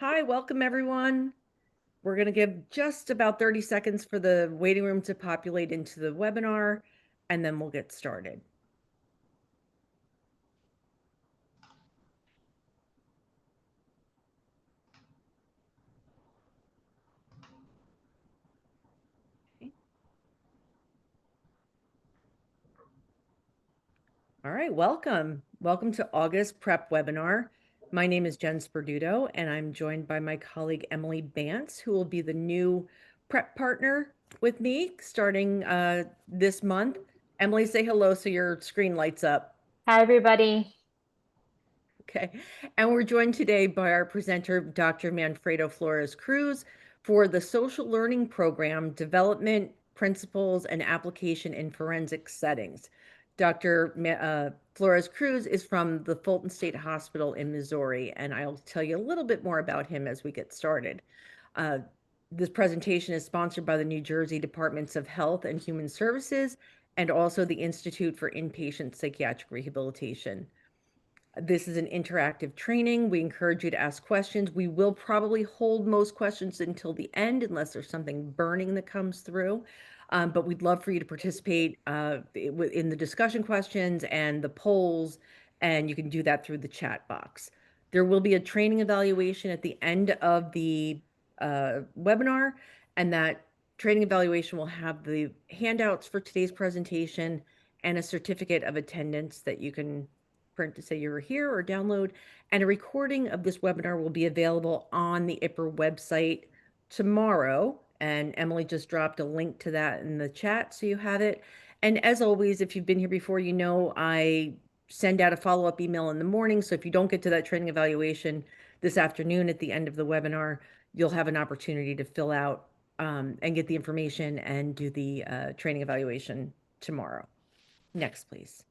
Hi, welcome everyone. We're going to give just about 30 seconds for the waiting room to populate into the webinar, and then we'll get started. Okay. All right, welcome. Welcome to August Prep webinar. My name is Jen Sperduto, and I'm joined by my colleague Emily Bantz, who will be the new prep partner with me starting this month. Emily, say hello so your screen lights up. Hi, everybody. Okay, and we're joined today by our presenter, Dr. Manfredo Flores Cruz, for the Social Learning Program Development, Principles, and Application in Forensic Settings. Dr. Flores Cruz is from the Fulton State Hospital in Missouri, and I'll tell you a little bit more about him as we get started. This presentation is sponsored by the New Jersey Departments of Health and Human Services and also the Institute for Inpatient Psychiatric Rehabilitation. This is an interactive training. We encourage you to ask questions. We will probably hold most questions until the end unless there's something burning that comes through. But we'd love for you to participate in the discussion questions and the polls, and you can do that through the chat box. There will be a training evaluation at the end of the webinar, and that training evaluation will have the handouts for today's presentation and a certificate of attendance that you can print to say you're here or download, and a recording of this webinar will be available on the IPER website tomorrow. And Emily just dropped a link to that in the chat so you have it. And as always, if you've been here before, you know I send out a follow-up email in the morning. So if you don't get to that training evaluation this afternoon at the end of the webinar, you'll have an opportunity to fill out and get the information and do the training evaluation tomorrow. Next, please.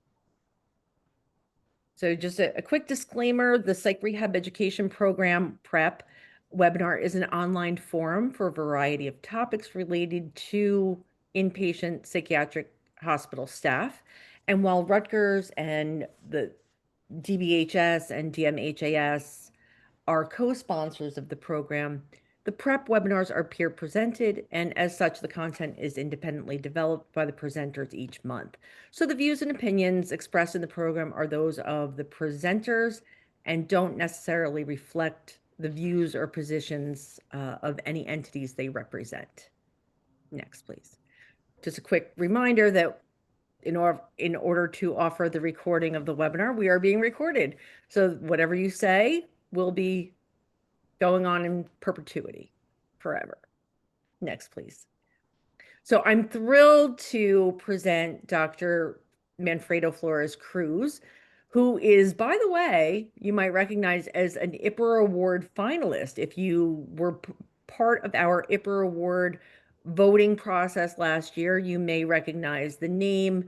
So just a quick disclaimer, the Psych Rehab Education Program PrEP webinar is an online forum for a variety of topics related to inpatient psychiatric hospital staff. And while Rutgers and the DBHS and DMHAS are co-sponsors of the program, the PrEP webinars are peer presented, and as such, the content is independently developed by the presenters each month. So the views and opinions expressed in the program are those of the presenters and don't necessarily reflect the views or positions of any entities they represent. Next, please. Just a quick reminder that in order to offer the recording of the webinar, we are being recorded. So whatever you say will be going on in perpetuity, forever. Next, please. So I'm thrilled to present Dr. Manfredo Flores Cruz, who is, by the way, you might recognize as an IPER Award finalist. If you were part of our IPER Award voting process last year, you may recognize the name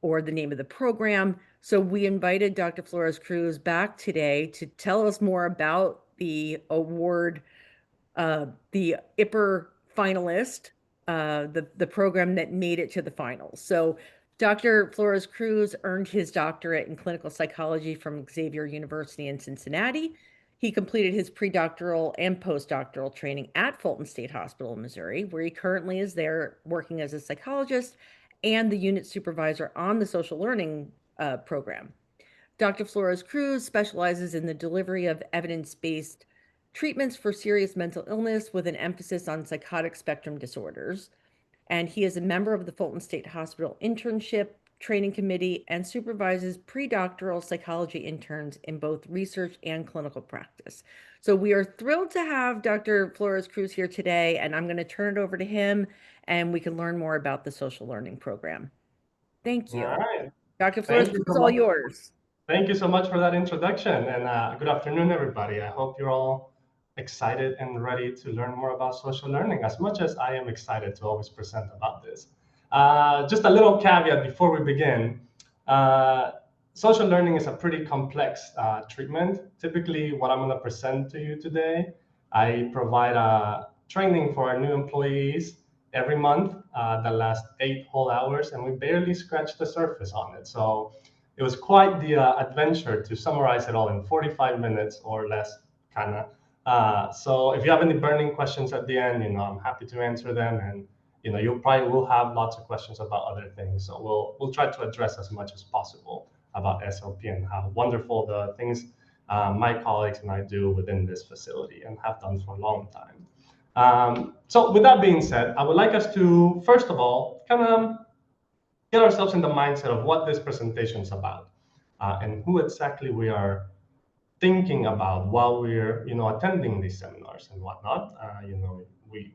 or the name of the program. So we invited Dr. Flores Cruz back today to tell us more about the award, the IPER finalist, the program that made it to the finals. So Dr. Flores Cruz earned his doctorate in clinical psychology from Xavier University in Cincinnati. He completed his predoctoral and postdoctoral training at Fulton State Hospital in Missouri, where he currently is there working as a psychologist and the unit supervisor on the social learning program. Dr. Flores Cruz specializes in the delivery of evidence-based treatments for serious mental illness with an emphasis on psychotic spectrum disorders. And he is a member of the Fulton State Hospital Internship Training Committee and supervises pre-doctoral psychology interns in both research and clinical practice. So we are thrilled to have Dr. Flores Cruz here today, and I'm going to turn it over to him and we can learn more about the social learning program. Thank you. All right. Dr. Flores Cruz, it's all yours. Thank you so much for that introduction, and good afternoon, everybody. I hope you're all excited and ready to learn more about social learning as much as I am excited to always present about this. Just a little caveat before we begin. Social learning is a pretty complex treatment. Typically, what I'm going to present to you today, I provide a training for our new employees every month that lasts 8 whole hours, and we barely scratch the surface on it. So it was quite the adventure to summarize it all in 45 minutes or less, kind of. So if you have any burning questions at the end, I'm happy to answer them. And you probably will have lots of questions about other things. So we'll try to address as much as possible about SLP and how wonderful the things my colleagues and I do within this facility and have done for a long time. So with that being said, I would like us to, first of all, kind of get ourselves in the mindset of what this presentation is about and who exactly we are thinking about while we're attending these seminars and whatnot.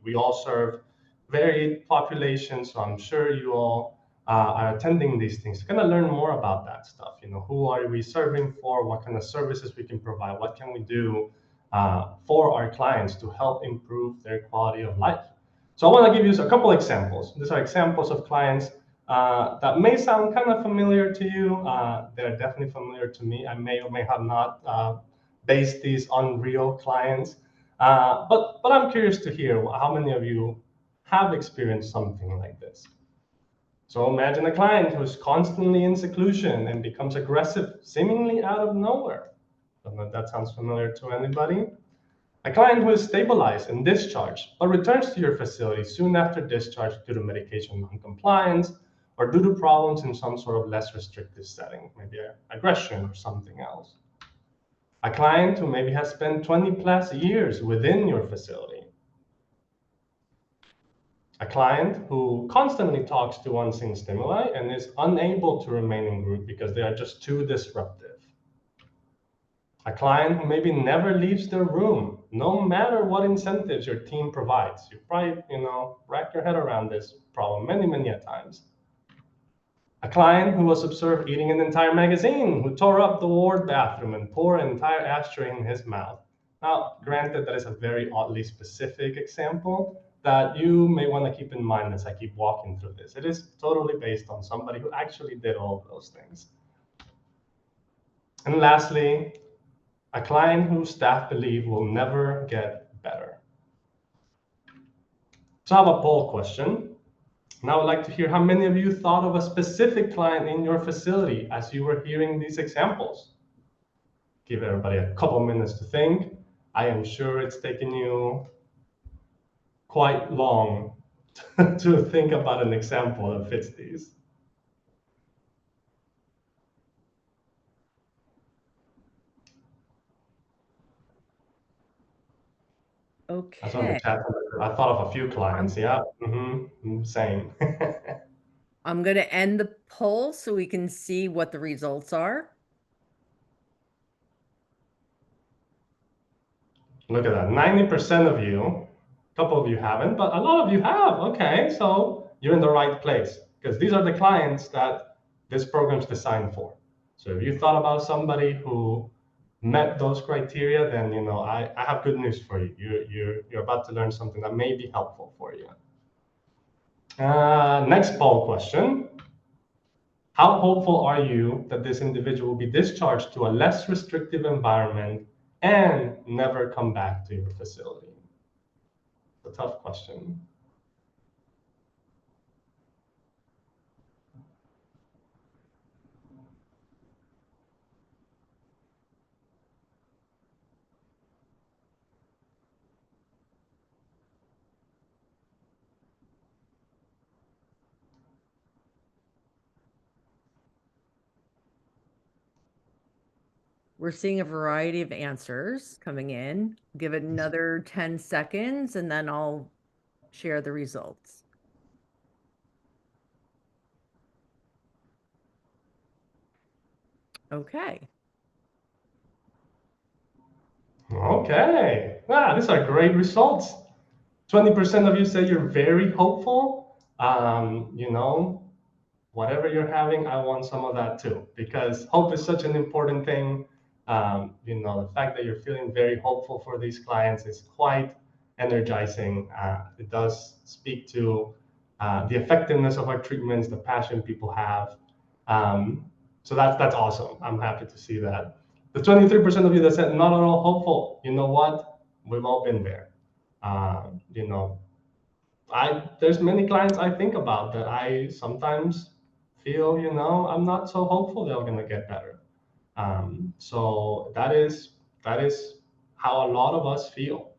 We all serve varied populations, so I'm sure you all are attending these things to kind of learn more about that stuff. Who are we serving for? What kind of services we can provide? What can we do for our clients to help improve their quality of life? So I want to give you a couple examples. These are examples of clients that may sound kind of familiar to you. They're definitely familiar to me. I may or may have not based these on real clients. But I'm curious to hear how many of you have experienced something like this. So imagine a client who's constantly in seclusion and becomes aggressive, seemingly out of nowhere. Don't know if that sounds familiar to anybody. A client who is stabilized and discharged, but returns to your facility soon after discharge due to medication non-compliance or due to problems in some sort of less restrictive setting, maybe aggression or something else. A client who maybe has spent 20 plus years within your facility. A client who constantly talks to unseen stimuli and is unable to remain in group because they are just too disruptive. A client who maybe never leaves their room, no matter what incentives your team provides. You probably, rack your head around this problem many, many a times. A client who was observed eating an entire magazine, who tore up the ward bathroom and poured an entire ashtray in his mouth. Now, granted, that is a very oddly specific example that you may want to keep in mind as I keep walking through this. It is totally based on somebody who actually did all of those things. And lastly, a client whose staff believe will never get better. So I have a poll question. And I would like to hear how many of you thought of a specific client in your facility as you were hearing these examples. Give everybody a couple minutes to think. I am sure it's taken you quite long to think about an example that fits these. That's on the Okay. chat. I thought of a few clients. Yeah, same. I'm going to end the poll so we can see what the results are. Look at that, 90% of you, a couple of you haven't, but a lot of you have. Okay, so you're in the right place because these are the clients that this program's designed for. So if you thought about somebody who met those criteria, then I have good news for you. You're about to learn something that may be helpful for you. Next poll question. How hopeful are you that this individual will be discharged to a less restrictive environment and never come back to your facility? It's a tough question. We're seeing a variety of answers coming in. Give it another 10 seconds and then I'll share the results. Okay. Okay. Wow, these are great results. 20% of you say you're very hopeful. Whatever you're having, I want some of that too, because hope is such an important thing. The fact that you're feeling very hopeful for these clients is quite energizing. It does speak to the effectiveness of our treatments, the passion people have. So that's awesome. I'm happy to see that. The 23% of you that said not at all hopeful, you know what? We've all been there. There's many clients I think about that I sometimes feel, I'm not so hopeful they're going to get better. So that is how a lot of us feel.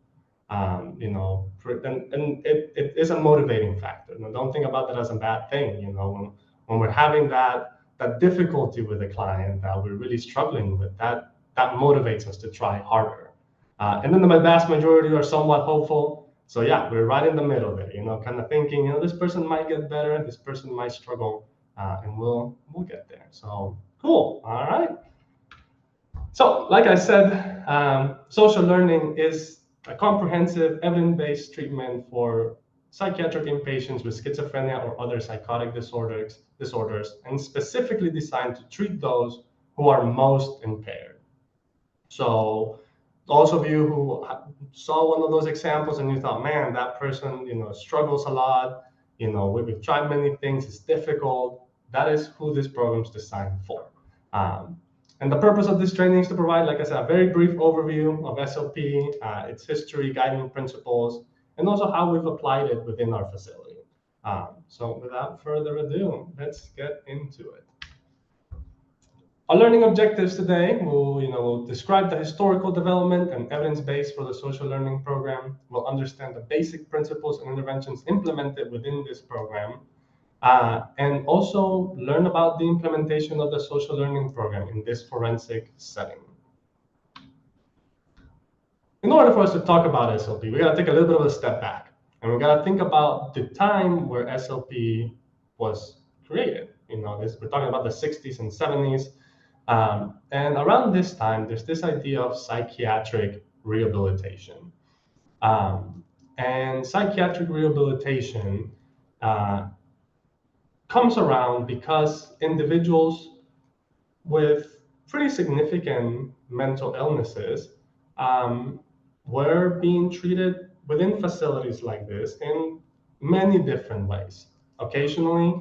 And it is a motivating factor. Don't think about that as a bad thing. When we're having that difficulty with a client that we're really struggling with, that motivates us to try harder. And then the vast majority are somewhat hopeful. So yeah, we're right in the middle there, kind of thinking, this person might get better, this person might struggle, and we'll get there. So cool. All right. So like I said, social learning is a comprehensive evidence-based treatment for psychiatric inpatients with schizophrenia or other psychotic disorders, and specifically designed to treat those who are most impaired. So those of you who saw one of those examples and you thought, man, that person, struggles a lot, we've tried many things, it's difficult, that is who this program is designed for. And the purpose of this training is to provide, like I said, a very brief overview of SLP, its history, guiding principles, and also how we've applied it within our facility. So without further ado, let's get into it. Our learning objectives today will describe the historical development and evidence base for the social learning program. We'll understand the basic principles and interventions implemented within this program, and also learn about the implementation of the social learning program in this forensic setting. In order for us to talk about SLP, we got to take a little bit of a step back, and we got to think about the time where SLP was created. We're talking about the 60s and 70s. And around this time, there's this idea of psychiatric rehabilitation. And psychiatric rehabilitation comes around because individuals with pretty significant mental illnesses were being treated within facilities like this in many different ways. Occasionally,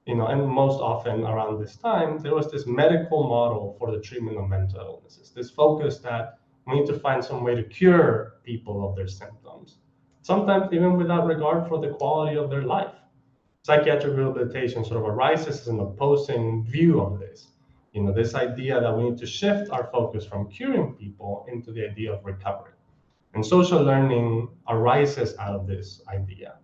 and most often around this time, there was this medical model for the treatment of mental illnesses, this focus that we need to find some way to cure people of their symptoms, sometimes even without regard for the quality of their life. Psychiatric rehabilitation sort of arises as an opposing view of this, this idea that we need to shift our focus from curing people into the idea of recovery. And social learning arises out of this idea.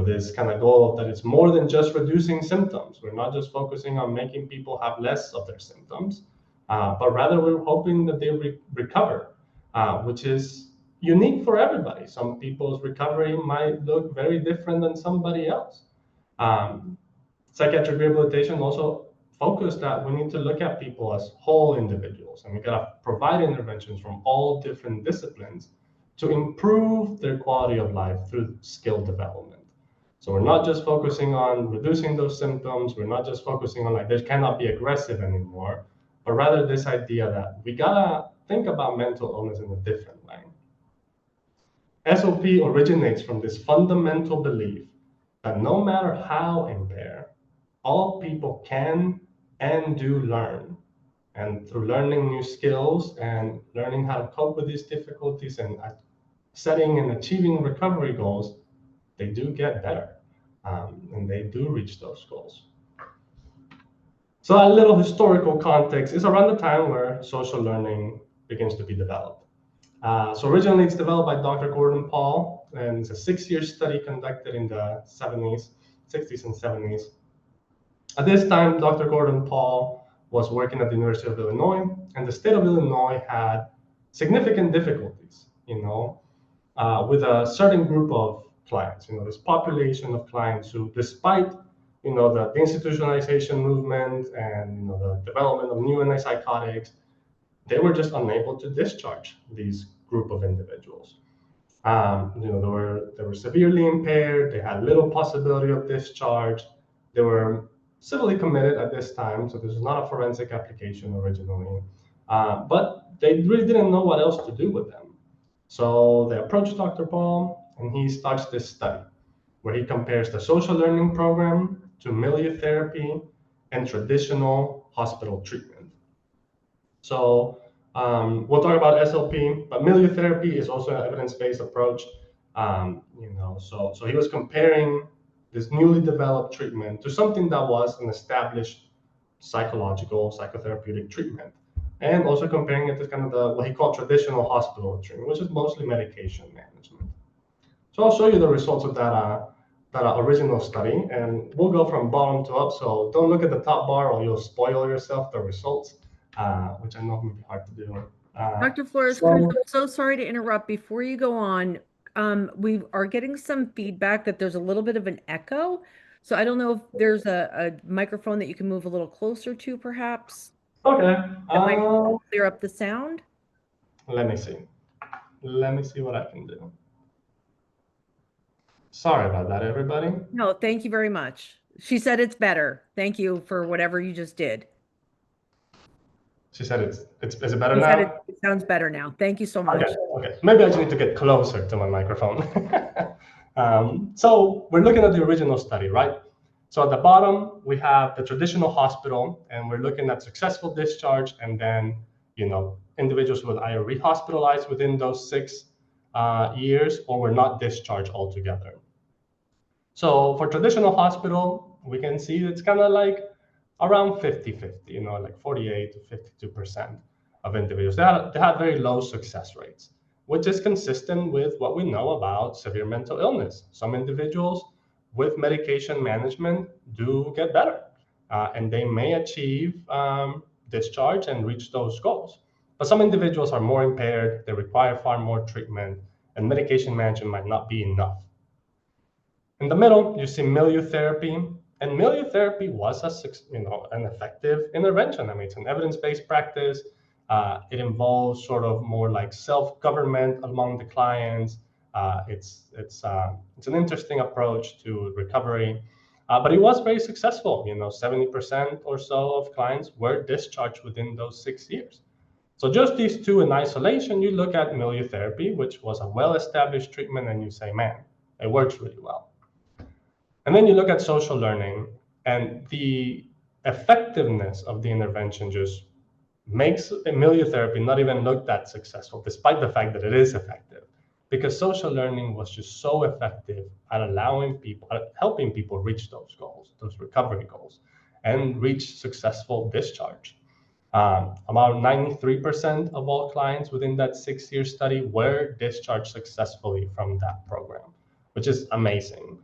This kind of goal of that it's more than just reducing symptoms. We're not just focusing on making people have less of their symptoms, but rather we're hoping that they recover, which is unique for everybody. Some people's recovery might look very different than somebody else. Psychiatric rehabilitation also focused that we need to look at people as whole individuals, and we gotta provide interventions from all different disciplines to improve their quality of life through skill development. So we're not just focusing on reducing those symptoms. We're not just focusing on they cannot be aggressive anymore, but rather this idea that we gotta think about mental illness in a different way. SLP originates from this fundamental belief that no matter how impaired, all people can and do learn. And through learning new skills and learning how to cope with these difficulties and setting and achieving recovery goals, they do get better, and they do reach those goals. So a little historical context is around the time where social learning begins to be developed. So originally it's developed by Dr. Gordon Paul, and it's a 6-year study conducted in the 60s and 70s. At this time, Dr. Gordon Paul was working at the University of Illinois, and the state of Illinois had significant difficulties, with a certain group of clients, this population of clients who, despite, the institutionalization movement and, the development of new antipsychotics, they were just unable to discharge these group of individuals. They were severely impaired. They had little possibility of discharge. They were civilly committed at this time, so this was not a forensic application originally, but they really didn't know what else to do with them. So they approached Dr. Paul, and he starts this study where he compares the social learning program to milieu therapy and traditional hospital treatment. So we'll talk about SLP, but milieu therapy is also an evidence-based approach. So he was comparing this newly developed treatment to something that was an established psychotherapeutic treatment. and also comparing it to kind of what he called traditional hospital treatment, which is mostly medication management. So I'll show you the results of that original study, and we'll go from bottom to up. So don't look at the top bar, or you'll spoil yourself the results, which I know may be hard to do. Dr. Flores, Cruz, I'm so sorry to interrupt. Before you go on, we are getting some feedback that there's a little bit of an echo. So I don't know if there's a microphone that you can move a little closer to, perhaps. Okay. That might clear up the sound. Let me see. Let me see what I can do. Sorry about that, everybody. No, thank you very much. She said it's better. Thank you for whatever you just did. She said is it better She now? said it sounds better now. Thank you so much. Okay. Maybe I just need to get closer to my microphone. So we're looking at the original study, right? So at the bottom, we have the traditional hospital, and we're looking at successful discharge, and then, individuals who were either rehospitalized within those 6 years or were not discharged altogether. So for traditional hospital, we can see it's kind of like around 50-50, like 48 to 52% of individuals. They had very low success rates, which is consistent with what we know about severe mental illness. Some individuals with medication management do get better, and they may achieve discharge and reach those goals. But some individuals are more impaired, they require far more treatment, and medication management might not be enough. In the middle, you see milieu therapy, and milieu therapy was an effective intervention. I mean, it's an evidence-based practice. It involves sort of more like self-government among the clients. It's an interesting approach to recovery, but it was very successful. 70% or so of clients were discharged within those 6 years. So just these two in isolation, you look at milieu therapy, which was a well-established treatment, and you say, man, it works really well. And then you look at social learning, and the effectiveness of the intervention just makes milieu therapy not even look that successful, despite the fact that it is effective, because social learning was just so effective at helping people reach those goals, those recovery goals, and reach successful discharge. About 93% of all clients within that 6-year study were discharged successfully from that program, which is amazing.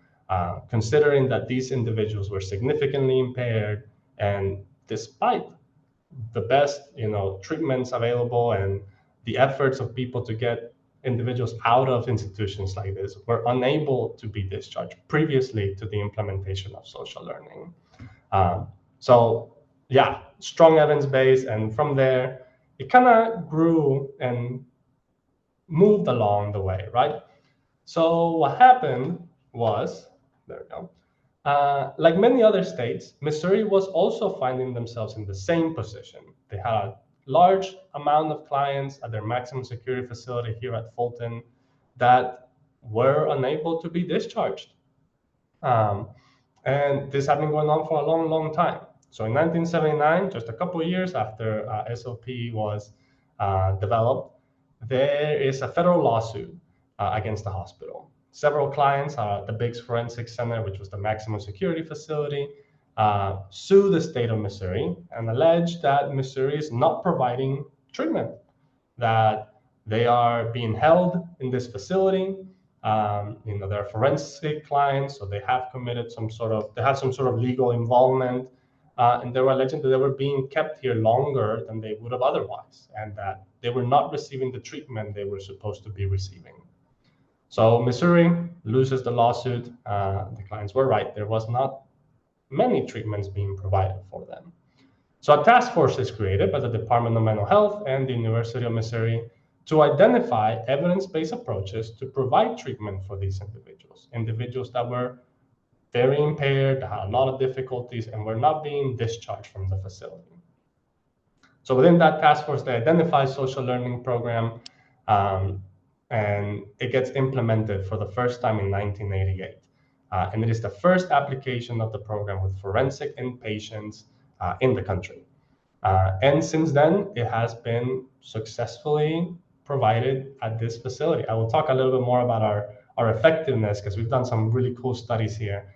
Considering that these individuals were significantly impaired, and despite the best treatments available and the efforts of people to get individuals out of institutions like this, were unable to be discharged previously to the implementation of social learning. So yeah, strong evidence base, and from there it kind of grew and moved along the way, right? So what happened was, there we go. Like many other states, Missouri was also finding themselves in the same position. They had a large amount of clients at their maximum security facility here at Fulton that were unable to be discharged. And this had been going on for a long, long time. So in 1979, just a couple of years after SOP was developed, there is a federal lawsuit against the hospital. Several clients, the Biggs Forensic Center, which was the maximum security facility, sued the state of Missouri and alleged that Missouri is not providing treatment, that they are being held in this facility. They're forensic clients, so they have committed some sort of legal involvement, and they were alleging that they were being kept here longer than they would have otherwise, and that they were not receiving the treatment they were supposed to be receiving. So Missouri loses the lawsuit. The clients were right. There was not many treatments being provided for them. So a task force is created by the Department of Mental Health and the University of Missouri to identify evidence-based approaches to provide treatment for these individuals that were very impaired, that had a lot of difficulties, and were not being discharged from the facility. So within that task force, they identify social learning program, and it gets implemented for the first time in 1988. And it is the first application of the program with forensic inpatients in the country. And since then, it has been successfully provided at this facility. I will talk a little bit more about our effectiveness, because we've done some really cool studies here.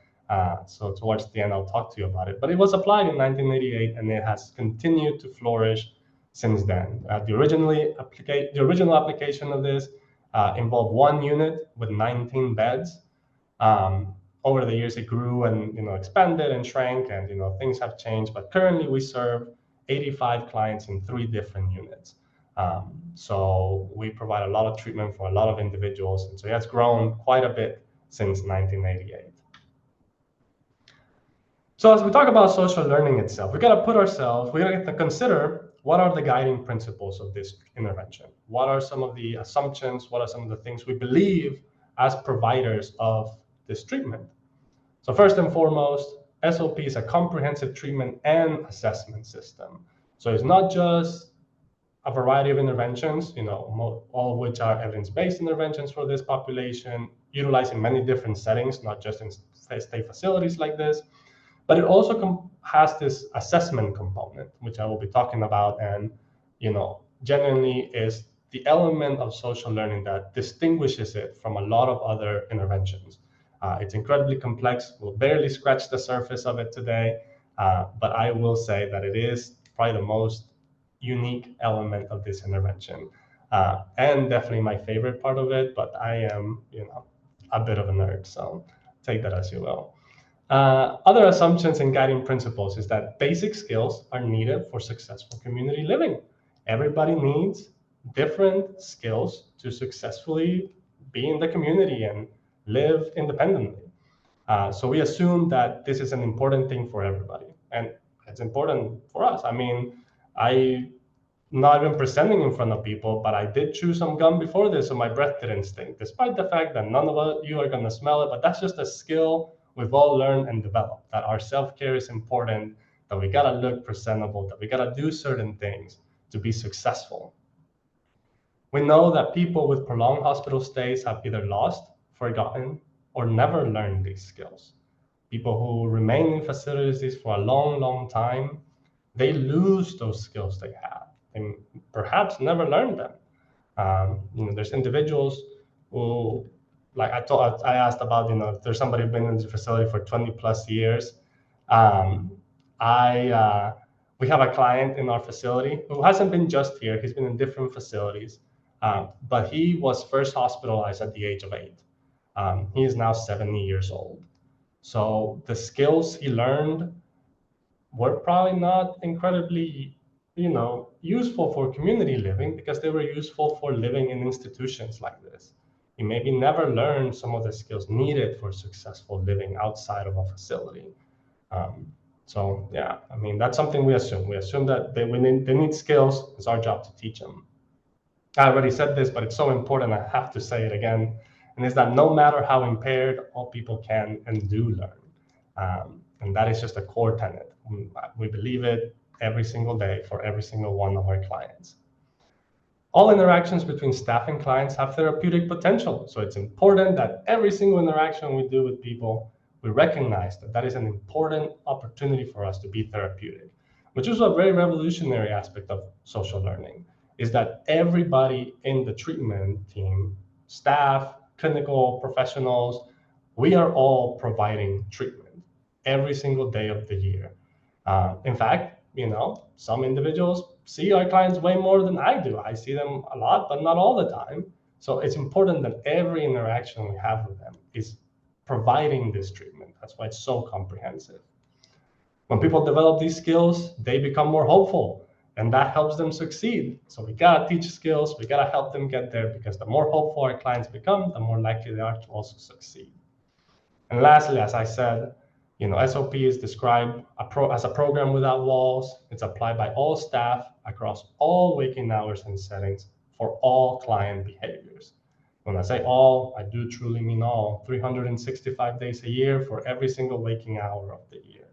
So towards the end, I'll talk to you about it. But it was applied in 1988, and it has continued to flourish since then. The original application of this involved one unit with 19 beds. Over the years, it grew and expanded and shrank, and things have changed. But currently, we serve 85 clients in 3 different units. So we provide a lot of treatment for a lot of individuals, and so that's grown quite a bit since 1988. So as we talk about social learning itself, we got to consider what are the guiding principles of this intervention? What are some of the assumptions? What are some of the things we believe as providers of this treatment? So first and foremost, SOP is a comprehensive treatment and assessment system. So it's not just a variety of interventions, all of which are evidence-based interventions for this population, utilized in many different settings, not just in state facilities like this. But it also has this assessment component, which I will be talking about, and genuinely is the element of social learning that distinguishes it from a lot of other interventions. It's incredibly complex. We'll barely scratch the surface of it today, but I will say that it is probably the most unique element of this intervention, and definitely my favorite part of it. But I am, a bit of a nerd, so take that as you will. Other assumptions and guiding principles is that basic skills are needed for successful community living. Everybody needs different skills to successfully be in the community and live independently. So we assume that this is an important thing for everybody, and it's important for us. I mean, I not even presenting in front of people, but I did chew some gum before this, so my breath didn't stink, despite the fact that none of you are going to smell it. But that's just a skill we've all learned and developed, that our self-care is important, that we got to look presentable, that we got to do certain things to be successful. We know that people with prolonged hospital stays have either lost, forgotten, or never learned these skills. People who remain in facilities for a long, long time, they lose those skills they have and perhaps never learn them. There's individuals who, like I asked about, if there's somebody who's been in the facility for 20 plus years. We have a client in our facility who hasn't been just here. He's been in different facilities, but he was first hospitalized at the age of 8. He is now 70 years old. So the skills he learned were probably not incredibly useful for community living, because they were useful for living in institutions like this. You maybe never learned some of the skills needed for successful living outside of a facility. So yeah, I mean, that's something we assume. We assume that they need skills. It's our job to teach them. I already said this, but it's so important, I have to say it again. And it's that no matter how impaired, all people can and do learn. And that is just a core tenet. We believe it every single day for every single one of our clients. All interactions between staff and clients have therapeutic potential. So it's important that every single interaction we do with people, we recognize that that is an important opportunity for us to be therapeutic, which is a very revolutionary aspect of social learning, is that everybody in the treatment team, staff, clinical professionals, we are all providing treatment every single day of the year. In fact, some individuals see our clients way more than I do. I see them a lot, but not all the time. So it's important that every interaction we have with them is providing this treatment. That's why it's so comprehensive. When people develop these skills, they become more hopeful, and that helps them succeed. So we gotta teach skills, we gotta help them get there, because the more hopeful our clients become, the more likely they are to also succeed. And lastly, as I said, SOP is described as a program without walls. It's applied by all staff across all waking hours and settings for all client behaviors. When I say all, I do truly mean all, 365 days a year for every single waking hour of the year.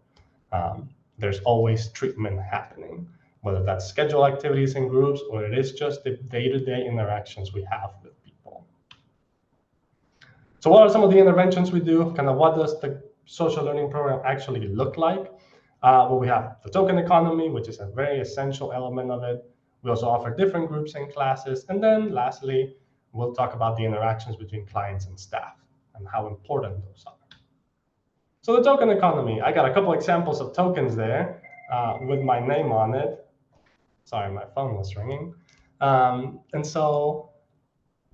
There's always treatment happening, whether that's scheduled activities in groups or it is just the day-to-day interactions we have with people. So what are some of the interventions we do? Kind of what does the social learning program actually look like? Well, we have the token economy, which is a very essential element of it. We also offer different groups and classes. And then lastly, we'll talk about the interactions between clients and staff and how important those are. So the token economy, I got a couple examples of tokens there with my name on it. Sorry, my phone was ringing. And so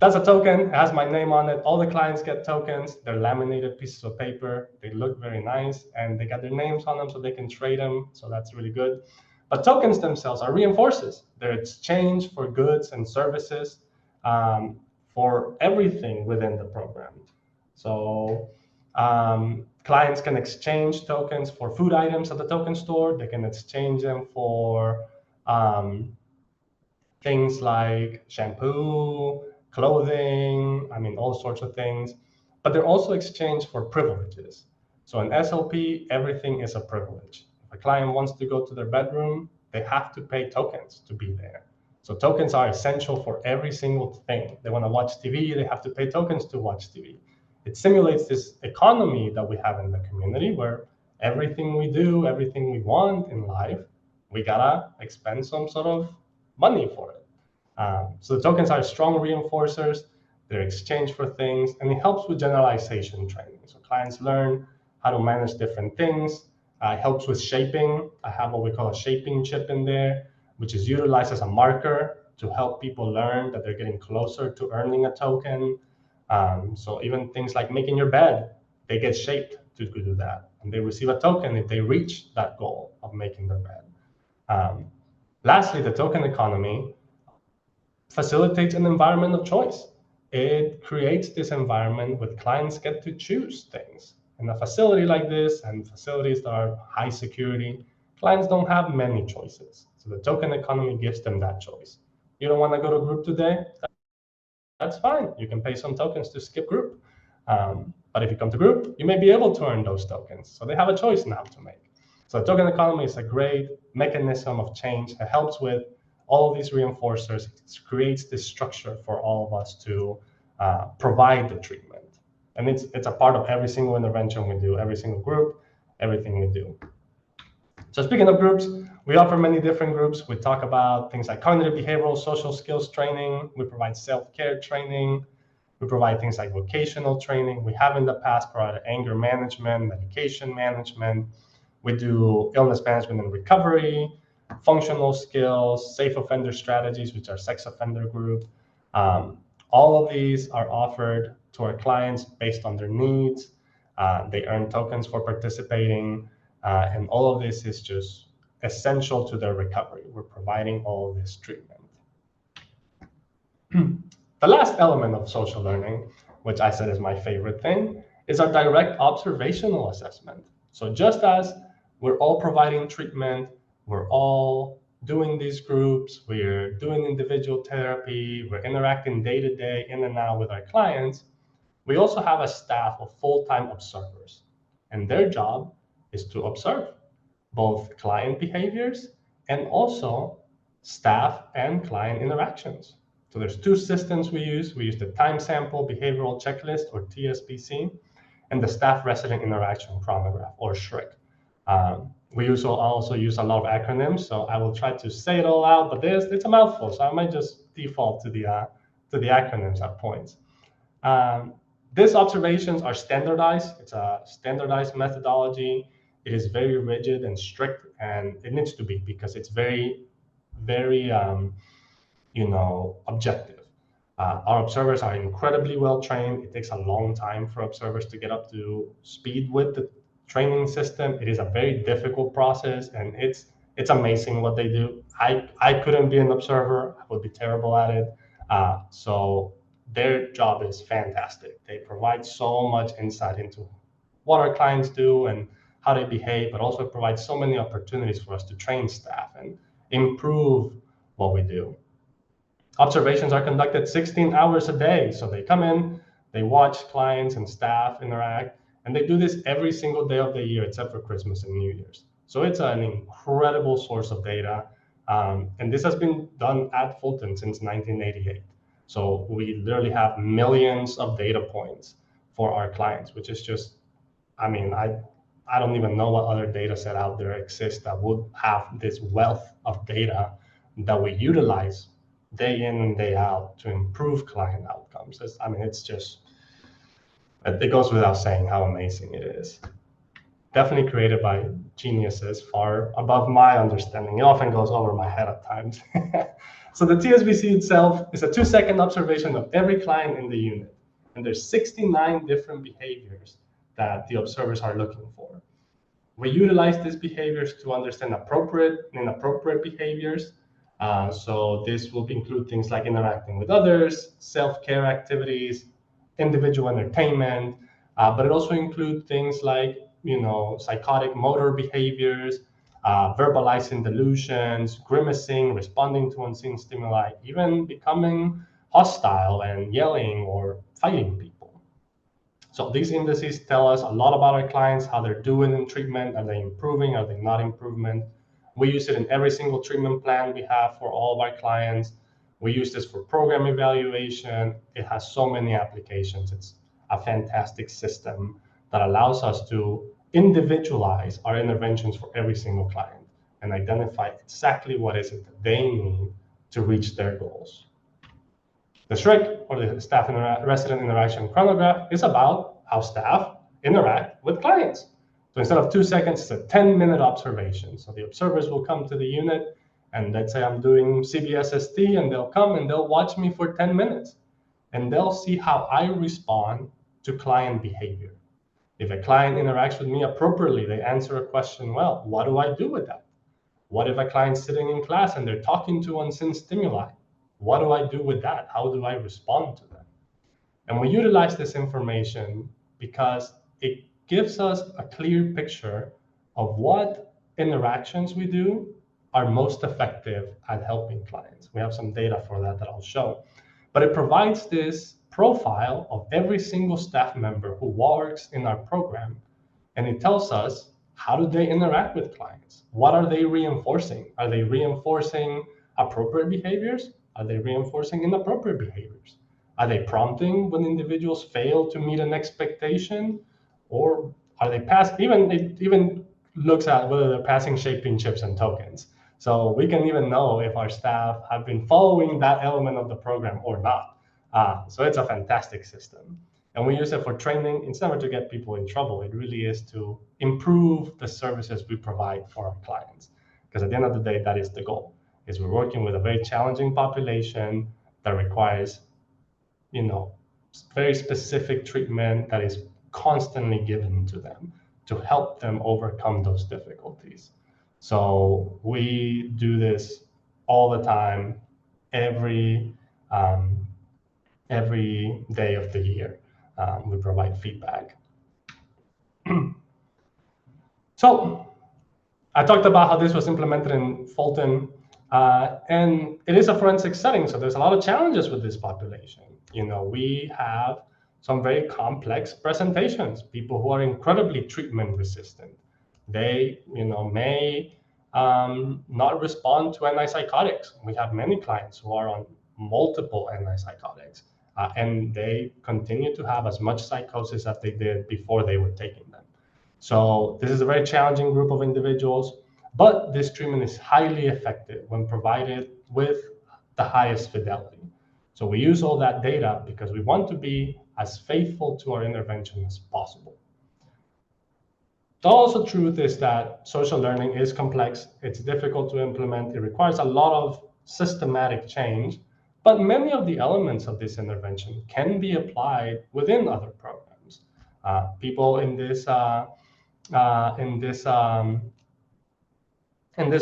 that's a token. It has my name on it. All the clients get tokens. They're laminated pieces of paper. They look very nice, and they got their names on them so they can trade them. So that's really good. But tokens themselves are reinforcers. They're exchange for goods and services for everything within the program. So clients can exchange tokens for food items at the token store. They can exchange them for things like shampoo, clothing, all sorts of things. But they're also exchanged for privileges. So in SLP, everything is a privilege. If a client wants to go to their bedroom, they have to pay tokens to be there. So tokens are essential for every single thing. They want to watch TV, they have to pay tokens to watch TV. It simulates this economy that we have in the community where everything we do, everything we want in life, we gotta expend some sort of money for it. So the tokens are strong reinforcers. They're exchanged for things, and it helps with generalization training. So clients learn how to manage different things. It helps with shaping. I have what we call a shaping chip in there, which is utilized as a marker to help people learn that they're getting closer to earning a token. So even things like making your bed, they get shaped to do that. And they receive a token if they reach that goal of making their bed. Lastly, the token economy facilitates an environment of choice. It creates this environment where clients get to choose things. In a facility like this and facilities that are high security, clients don't have many choices. So the token economy gives them that choice. You don't want to go to group today? That's fine. You can pay some tokens to skip group. But if you come to group, you may be able to earn those tokens. So they have a choice now to make. So the token economy is a great mechanism of change. It helps with all of these reinforcers. It creates this structure for all of us to provide the treatment. And it's a part of every single intervention we do, every single group, everything we do. So speaking of groups, we offer many different groups. We talk about things like cognitive behavioral, social skills training. We provide self-care training. We provide things like vocational training. We have in the past provided anger management, medication management. We do illness management and recovery, functional skills, safe offender strategies, which are sex offender group. All of these are offered to our clients based on their needs. They earn tokens for participating. And all of this is just essential to their recovery. We're providing all of this treatment. The last element of social learning, which I said is my favorite thing, is our direct observational assessment. So just as we're all providing treatment, we're all doing these groups, we're doing individual therapy, we're interacting day to day in and out with our clients, we also have a staff of full-time observers. And their job is to observe both client behaviors and also staff and client interactions. So there's two systems we use. We use the time sample behavioral checklist, or TSBC, and the staff resident interaction chronograph, or SHRIC. We also use a lot of acronyms, so I will try to say it all out, but it's a mouthful, so I might just default to the acronyms at points. These observations are standardized. It's a standardized methodology. It is very rigid and strict, and it needs to be because it's very, very, objective. Our observers are incredibly well trained. It takes a long time for observers to get up to speed with the training system. It is a very difficult process, and it's amazing what they do. I couldn't be an observer. I would be terrible at it. So their job is fantastic. They provide so much insight into what our clients do and how they behave, but also provide so many opportunities for us to train staff and improve what we do. Observations are conducted 16 hours a day. So they come in, they watch clients and staff interact, and they do this every single day of the year except for Christmas and New Year's. So it's an incredible source of data. And this has been done at Fulton since 1988. So we literally have millions of data points for our clients, which is just, I don't even know what other data set out there exists that would have this wealth of data that we utilize day in and day out to improve client outcomes. It goes without saying how amazing it is. definitely created by geniuses far above my understanding. It often goes over my head at times. So the TSBC itself is a 2-second observation of every client in the unit. And there's 69 different behaviors that the observers are looking for. We utilize these behaviors to understand appropriate and inappropriate behaviors. So this will include things like interacting with others, self-care activities, individual entertainment, but it also includes things like, psychotic motor behaviors, verbalizing delusions, grimacing, responding to unseen stimuli, even becoming hostile and yelling or fighting people. So these indices tell us a lot about our clients, how they're doing in treatment. Are they improving? Are they not improving? We use it in every single treatment plan we have for all of our clients. We use this for program evaluation. It has so many applications. It's a fantastic system that allows us to individualize our interventions for every single client and identify exactly what is it that they need to reach their goals. The SRIC, or the staff resident interaction chronograph, is about how staff interact with clients. So instead of 2 seconds, it's a 10-minute observation. So the observers will come to the unit, and let's say I'm doing CBSST, and they'll come and they'll watch me for 10 minutes. And they'll see how I respond to client behavior. If a client interacts with me appropriately, they answer a question well, what do I do with that? What if a client's sitting in class and they're talking to unseen stimuli? What do I do with that? How do I respond to them? And we utilize this information because it gives us a clear picture of what interactions we do are most effective at helping clients. We have some data for that I'll show. But it provides this profile of every single staff member who works in our program, and it tells us, how do they interact with clients? What are they reinforcing? Are they reinforcing appropriate behaviors? Are they reinforcing inappropriate behaviors? Are they prompting when individuals fail to meet an expectation? Or are they it even looks at whether they're passing shaping chips and tokens. So we can even know if our staff have been following that element of the program or not. So it's a fantastic system. And we use it for training. It's never to get people in trouble. It really is to improve the services we provide for our clients. Because at the end of the day, that is the goal, is we're working with a very challenging population that requires, very specific treatment that is constantly given to them to help them overcome those difficulties. So we do this all the time, every day of the year. We provide feedback. So I talked about how this was implemented in Fulton, and it is a forensic setting, so there's a lot of challenges with this population. We have some very complex presentations, people who are incredibly treatment resistant. They, may not respond to antipsychotics. We have many clients who are on multiple antipsychotics, and they continue to have as much psychosis as they did before they were taking them. So this is a very challenging group of individuals, but this treatment is highly effective when provided with the highest fidelity. So we use all that data because we want to be as faithful to our intervention as possible. The also truth is that social learning is complex. It's difficult to implement. It requires a lot of systematic change, but many of the elements of this intervention can be applied within other programs. People in this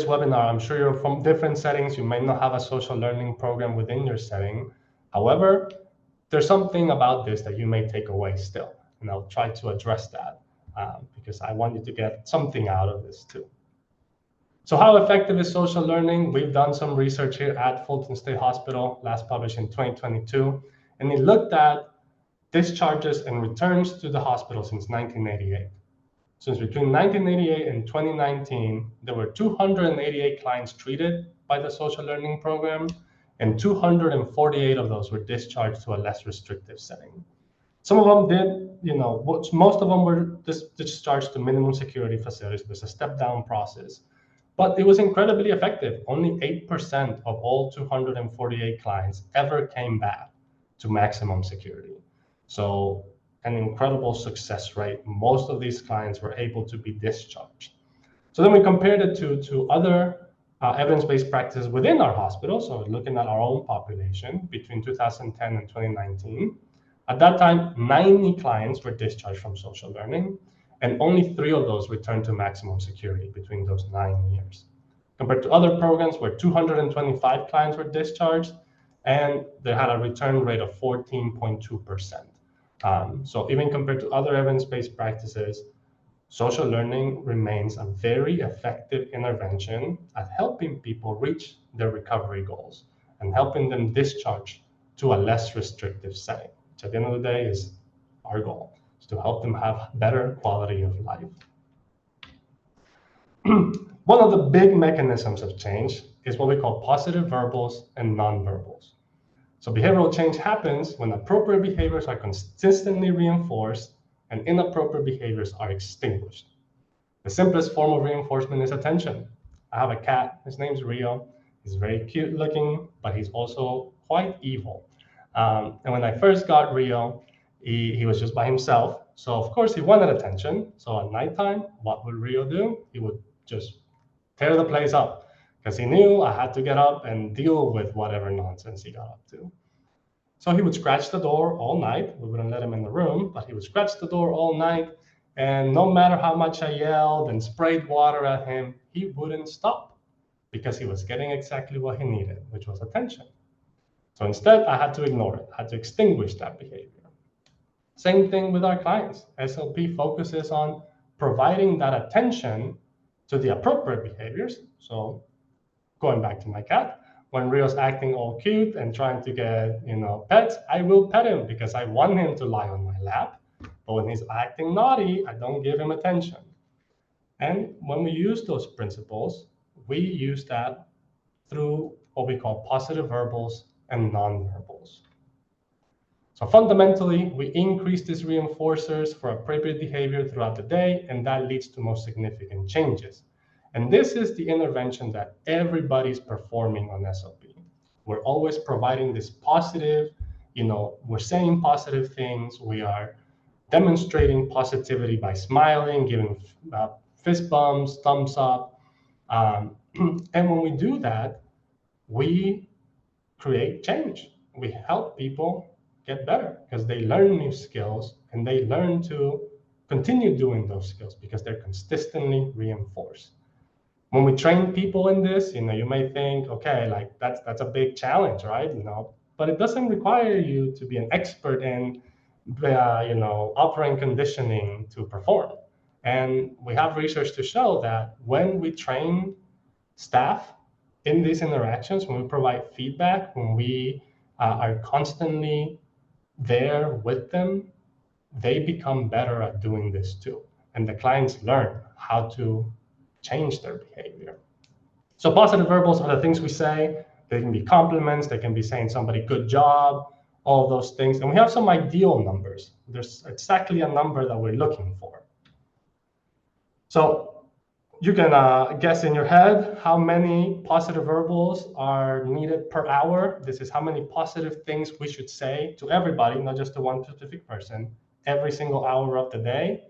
webinar, I'm sure you're from different settings. You may not have a social learning program within your setting. However, there's something about this that you may take away still, and I'll try to address that because I want you to get something out of this too. So how effective is social learning? We've done some research here at Fulton State Hospital, last published in 2022, and it looked at discharges and returns to the hospital since 1988. Since between 1988 and 2019, there were 288 clients treated by the social learning program, and 248 of those were discharged to a less restrictive setting. Some of them did, most of them were discharged to minimum security facilities. There's a step-down process, but it was incredibly effective. Only 8% of all 248 clients ever came back to maximum security. So an incredible success rate. Most of these clients were able to be discharged. So then we compared it to other evidence-based practices within our hospital. So looking at our own population between 2010 and 2019. At that time, 90 clients were discharged from social learning, and only 3 of those returned to maximum security between those 9 years. Compared to other programs where 225 clients were discharged, and they had a return rate of 14.2%. So even compared to other evidence-based practices, social learning remains a very effective intervention at helping people reach their recovery goals and helping them discharge to a less restrictive setting, which at the end of the day is our goal, is to help them have better quality of life. One of the big mechanisms of change is what we call positive verbals and nonverbals. So behavioral change happens when appropriate behaviors are consistently reinforced and inappropriate behaviors are extinguished. The simplest form of reinforcement is attention. I have a cat, his name's Rio. He's very cute looking, but he's also quite evil. And when I first got Rio, he was just by himself. So of course he wanted attention. So at nighttime, what would Rio do? He would just tear the place up because he knew I had to get up and deal with whatever nonsense he got up to. So he would scratch the door all night. We wouldn't let him in the room, but he would scratch the door all night. And no matter how much I yelled and sprayed water at him, he wouldn't stop because he was getting exactly what he needed, which was attention. So instead, I had to ignore it. I had to extinguish that behavior. Same thing with our clients. SLP focuses on providing that attention to the appropriate behaviors. So going back to my cat, when Rio's acting all cute and trying to get, pets, I will pet him because I want him to lie on my lap. But when he's acting naughty, I don't give him attention. And when we use those principles, we use that through what we call positive verbals and nonverbals. So fundamentally, we increase these reinforcers for appropriate behavior throughout the day, and that leads to most significant changes. And this is the intervention that everybody's performing on SLP. We're always providing this positive, we're saying positive things. We are demonstrating positivity by smiling, giving fist bumps, thumbs up. And when we do that, we create change. We help people get better because they learn new skills and they learn to continue doing those skills because they're consistently reinforced. When we train people in this, you may think, okay, like that's a big challenge, right? But it doesn't require you to be an expert in, operant conditioning to perform. And we have research to show that when we train staff in these interactions, when we provide feedback, when we are constantly there with them, they become better at doing this too. And the clients learn how to change their behavior. So positive verbals are the things we say. They can be compliments. They can be saying somebody, good job, all of those things. And we have some ideal numbers. There's exactly a number that we're looking for. So you can guess in your head how many positive verbals are needed per hour. This is how many positive things we should say to everybody, not just to one specific person, every single hour of the day.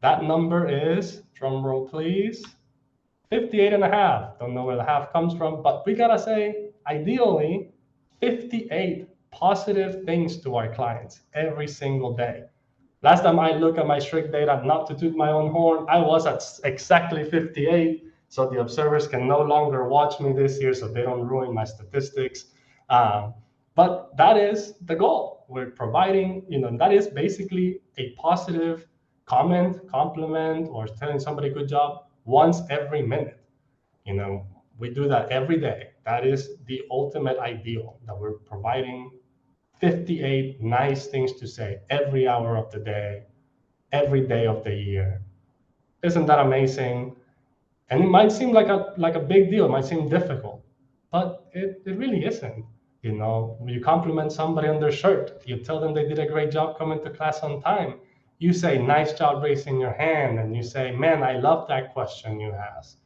That number is, drum roll please, 58 and a half. Don't know where the half comes from, but we gotta say, ideally, 58 positive things to our clients every single day. Last time I looked at my strict data, not to toot my own horn, I was at exactly 58. So the observers can no longer watch me this year so they don't ruin my statistics. But that is the goal. We're providing, that is basically a positive comment, compliment, or telling somebody good job once every minute. We do that every day. That is the ultimate ideal, that we're providing 58 nice things to say every hour of the day, every day of the year. Isn't that amazing? And it might seem like a big deal. It might seem difficult, but it really isn't. You compliment somebody on their shirt. You tell them they did a great job coming to class on time. You say, nice job raising your hand. And you say, man, I love that question you asked.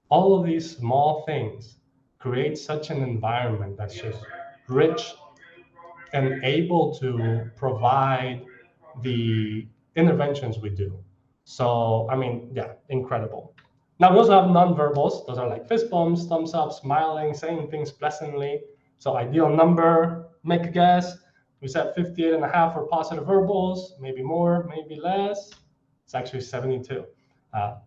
All of these small things create such an environment that's just rich and able to provide the interventions we do. So, I mean, yeah, incredible. Now, we also have nonverbals. Those are like fist bumps, thumbs up, smiling, saying things pleasantly. So ideal number, make a guess. We said 58 and a half for positive verbals, maybe more, maybe less. It's actually 72,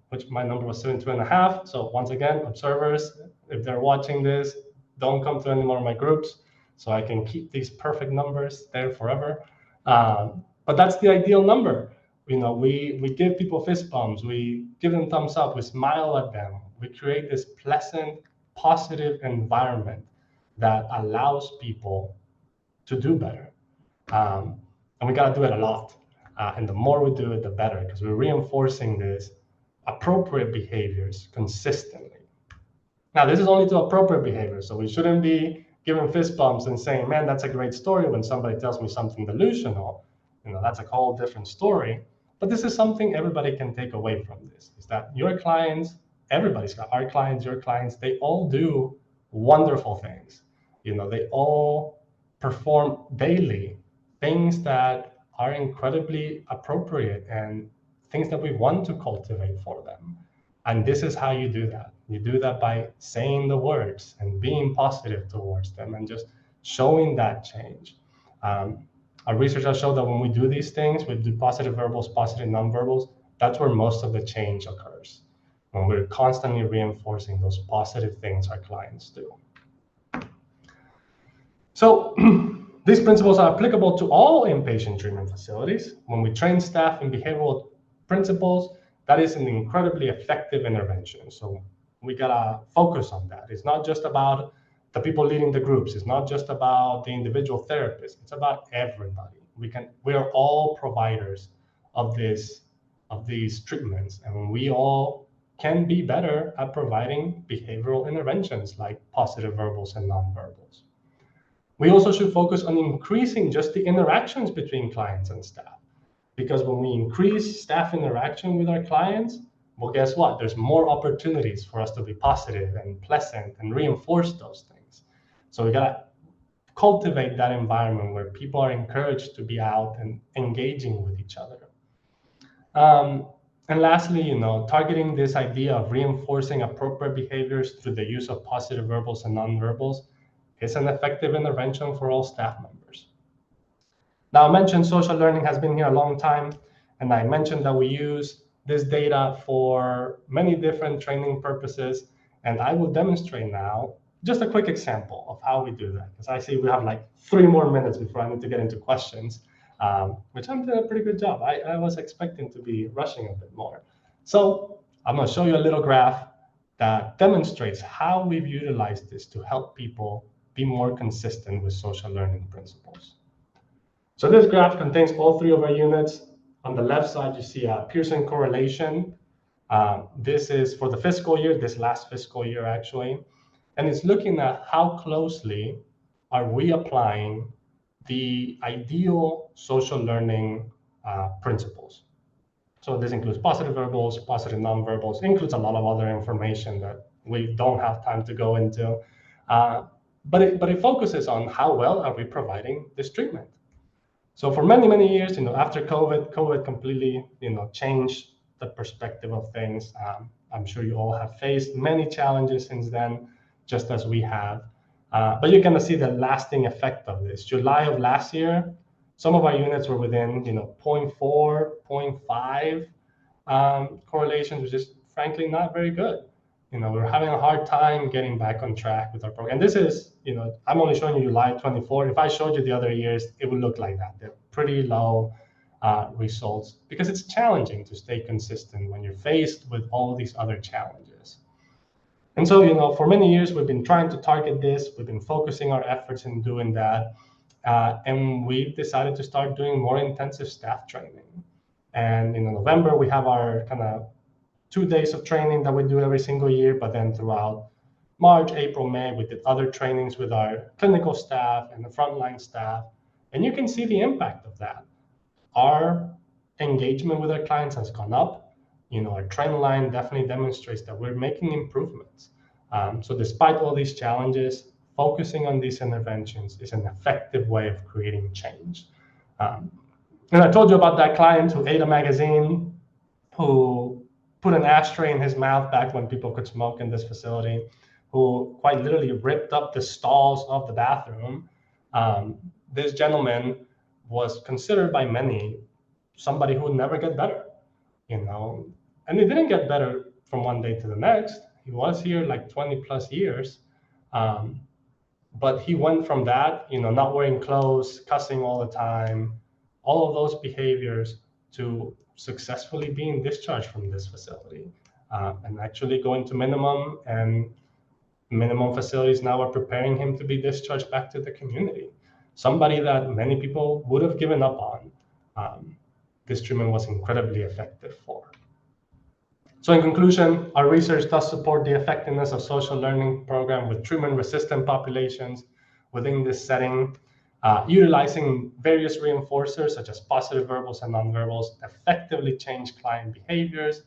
which my number was 72 and a half. So once again, observers, if they're watching this, don't come to any more of my groups so I can keep these perfect numbers there forever. But that's the ideal number. We give people fist bumps, we give them thumbs up, we smile at them, we create this pleasant, positive environment that allows people to do better. And we got to do it a lot. And the more we do it, the better, because we're reinforcing this appropriate behaviors consistently. Now, this is only to appropriate behaviors, so we shouldn't be giving fist bumps and saying, man, that's a great story when somebody tells me something delusional. That's a whole different story. But this is something everybody can take away from this, is that your clients, everybody's got our clients, your clients, they all do wonderful things. They all perform daily things that are incredibly appropriate and things that we want to cultivate for them. And this is how you do that. You do that by saying the words and being positive towards them and just showing that change. Our research has shown that when we do these things, we do positive verbals, positive nonverbals, that's where most of the change occurs, when we're constantly reinforcing those positive things our clients do. So these principles are applicable to all inpatient treatment facilities. When we train staff in behavioral principles, that is an incredibly effective intervention. So we gotta focus on that. It's not just about the people leading the groups. It's not just about the individual therapists. It's about everybody. We are all providers of these treatments, and we all can be better at providing behavioral interventions like positive verbals and nonverbals. We also should focus on increasing just the interactions between clients and staff, because when we increase staff interaction with our clients, well, guess what? There's more opportunities for us to be positive and pleasant and reinforce those things. So we gotta cultivate that environment where people are encouraged to be out and engaging with each other. And lastly, targeting this idea of reinforcing appropriate behaviors through the use of positive verbals and nonverbals is an effective intervention for all staff members. Now, I mentioned social learning has been here a long time, and I mentioned that we use this data for many different training purposes, and I will demonstrate now just a quick example of how we do that, because I see we have like 3 more minutes before I need to get into questions, which I'm doing a pretty good job. I was expecting to be rushing a bit more. So I'm going to show you a little graph that demonstrates how we've utilized this to help people be more consistent with social learning principles. So this graph contains all 3 of our units. On the left side, you see a Pearson correlation. This is for the fiscal year, this last fiscal year actually. And it's looking at how closely are we applying the ideal social learning principles. So this includes positive verbals, positive nonverbals, includes a lot of other information that we don't have time to go into. But it focuses on how well are we providing this treatment. So for many, many years, after COVID completely, changed the perspective of things. I'm sure you all have faced many challenges since then, just as we have. But you're gonna see the lasting effect of this. July of last year, some of our units were within, 0.4, 0.5 correlations, which is frankly not very good. We're having a hard time getting back on track with our program. And this is, I'm only showing you July 24. If I showed you the other years, it would look like that. They're pretty low results, because it's challenging to stay consistent when you're faced with all these other challenges. And so, for many years, we've been trying to target this. We've been focusing our efforts in doing that. And we've decided to start doing more intensive staff training. And in November, we have our kind of 2 days of training that we do every single year, but then throughout March, April, May, we did other trainings with our clinical staff and the frontline staff. And you can see the impact of that. Our engagement with our clients has gone up. Our trend line definitely demonstrates that we're making improvements. So despite all these challenges, focusing on these interventions is an effective way of creating change. And I told you about that client who ate a magazine, who put an ashtray in his mouth back when people could smoke in this facility, who quite literally ripped up the stalls of the bathroom. This gentleman was considered by many somebody who would never get better, you know, and he didn't get better from one day to the next. He was here like 20 plus years. Um, but he went from that, not wearing clothes, cussing all the time, all of those behaviors, to successfully being discharged from this facility, and actually going to minimum. And minimum facilities now are preparing him to be discharged back to the community. Somebody that many people would have given up on. This treatment was incredibly effective for. So in conclusion, our research does support the effectiveness of social learning program with treatment-resistant populations within this setting, utilizing various reinforcers such as positive verbals and nonverbals effectively change client behaviors,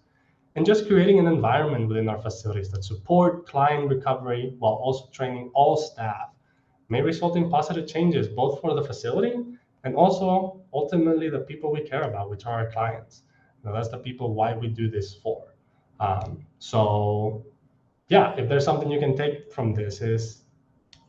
and just creating an environment within our facilities that support client recovery while also training all staff may result in positive changes both for the facility and also ultimately the people we care about, which are our clients. That's the people why we do this for. So yeah, if there's something you can take from this is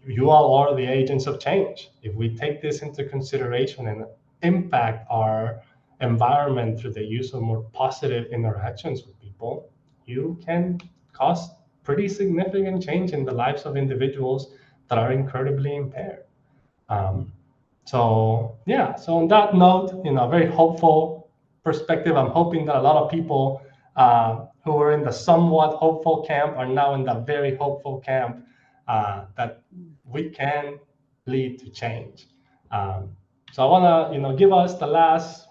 you all are the agents of change. If we take this into consideration and impact our environment through the use of more positive interactions with people, you can cause pretty significant change in the lives of individuals that are incredibly impaired. So yeah, so on that note, very hopeful perspective, I'm hoping that a lot of people who were in the somewhat hopeful camp are now in the very hopeful camp, that we can lead to change. So I want to, give us the last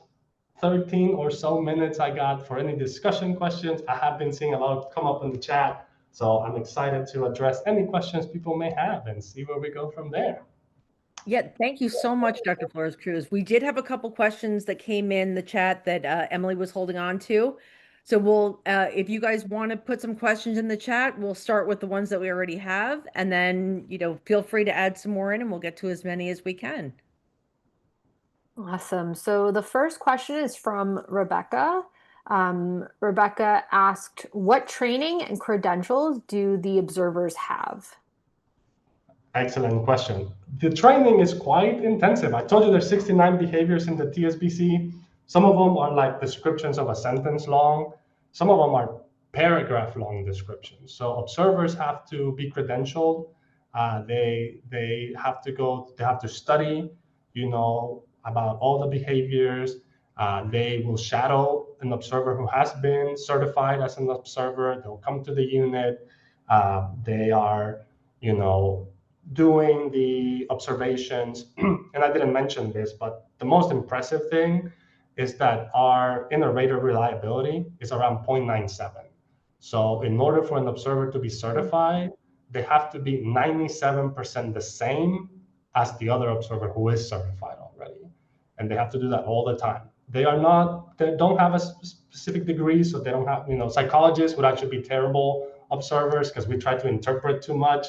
13 or so minutes I got for any discussion questions. I have been seeing a lot come up in the chat, so I'm excited to address any questions people may have and see where we go from there. Yeah, thank you so much, Dr. Flores Cruz. We did have a couple questions that came in the chat that Emily was holding on to. So we'll, if you guys want to put some questions in the chat, we'll start with the ones that we already have, and then, feel free to add some more in, and we'll get to as many as we can. Awesome. So the first question is from Rebecca. Rebecca asked, what training and credentials do the observers have? Excellent question. The training is quite intensive. I told you there's 69 behaviors in the TSBC. Some of them are like descriptions of a sentence long. Some of them are paragraph long descriptions. So observers have to be credentialed. They have to go, they have to study, about all the behaviors. They will shadow an observer who has been certified as an observer. They'll come to the unit. They are, doing the observations. And I didn't mention this, but the most impressive thing is that our inter-rater reliability is around 0.97. So in order for an observer to be certified, they have to be 97% the same as the other observer who is certified already. And they have to do that all the time. They don't have a specific degree, so they don't have, psychologists would actually be terrible observers because we try to interpret too much.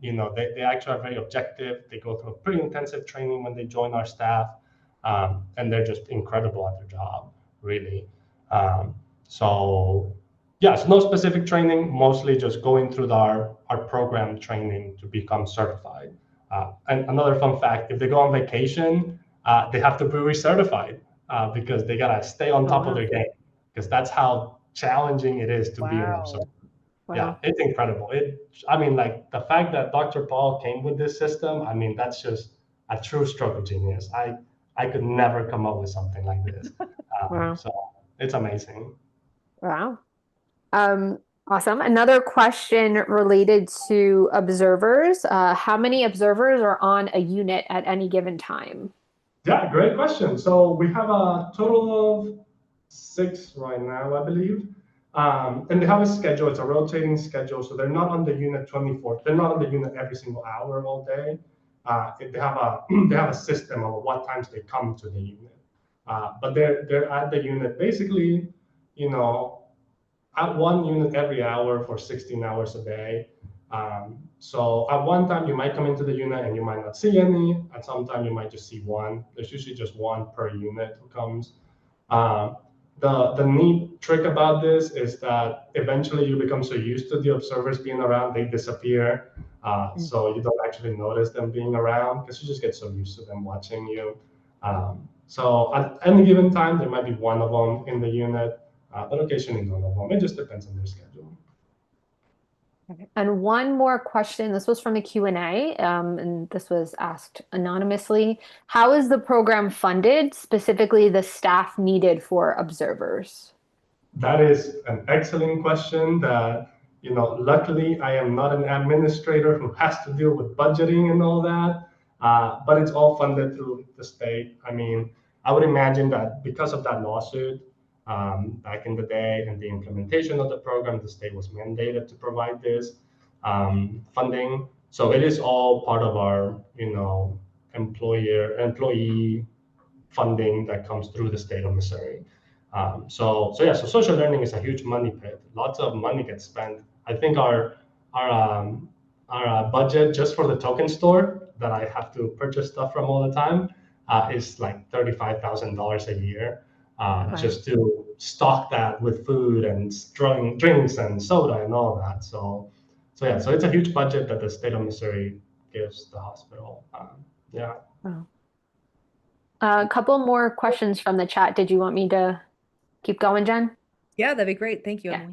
They actually are very objective. They go through a pretty intensive training when they join our staff, and they're just incredible at their job, really. So yes, no specific training, mostly just going through our program training to become certified. And another fun fact, if they go on vacation, they have to be recertified because they gotta stay on top of their game, because that's how challenging it is to be an observer. Wow. Yeah, it's incredible. Like the fact that Dr. Paul came with this system, that's just a true stroke of genius. I could never come up with something like this. Wow. So it's amazing. Wow. Awesome. Another question related to observers. How many observers are on a unit at any given time? Yeah, great question. So we have a total of 6 right now, I believe. And they have a schedule. It's a rotating schedule. So they're not on the unit 24. They're not on the unit every single hour all day. They have a system of what times they come to the unit. But they're at the unit basically, at one unit every hour for 16 hours a day. So at one time, you might come into the unit and you might not see any. At some time, you might just see one. There's usually just one per unit who comes. Um, the neat trick about this is that eventually you become so used to the observers being around, they disappear. So you don't actually notice them being around because you just get so used to them watching you. So at any given time, there might be one of them in the unit, but occasionally none of them. It just depends on their schedule. And one more question. This was from the Q&A, and this was asked anonymously. How is the program funded, specifically the staff needed for observers? That is an excellent question that, luckily I am not an administrator who has to deal with budgeting and all that, but it's all funded through the state. I mean, I would imagine that because of that lawsuit back in the day and the implementation of the program, the state was mandated to provide this funding. So it is all part of our, employee funding that comes through the state of Missouri. So social learning is a huge money pit. Lots of money gets spent. I think our budget just for the token store that I have to purchase stuff from all the time is like $35,000 a year, just to stock that with food and drinks and soda and all that. So it's a huge budget that the state of Missouri gives the hospital. Yeah. Oh. A couple more questions from the chat. Did you want me to keep going, Jen? Yeah, that'd be great. Thank you, Yeah.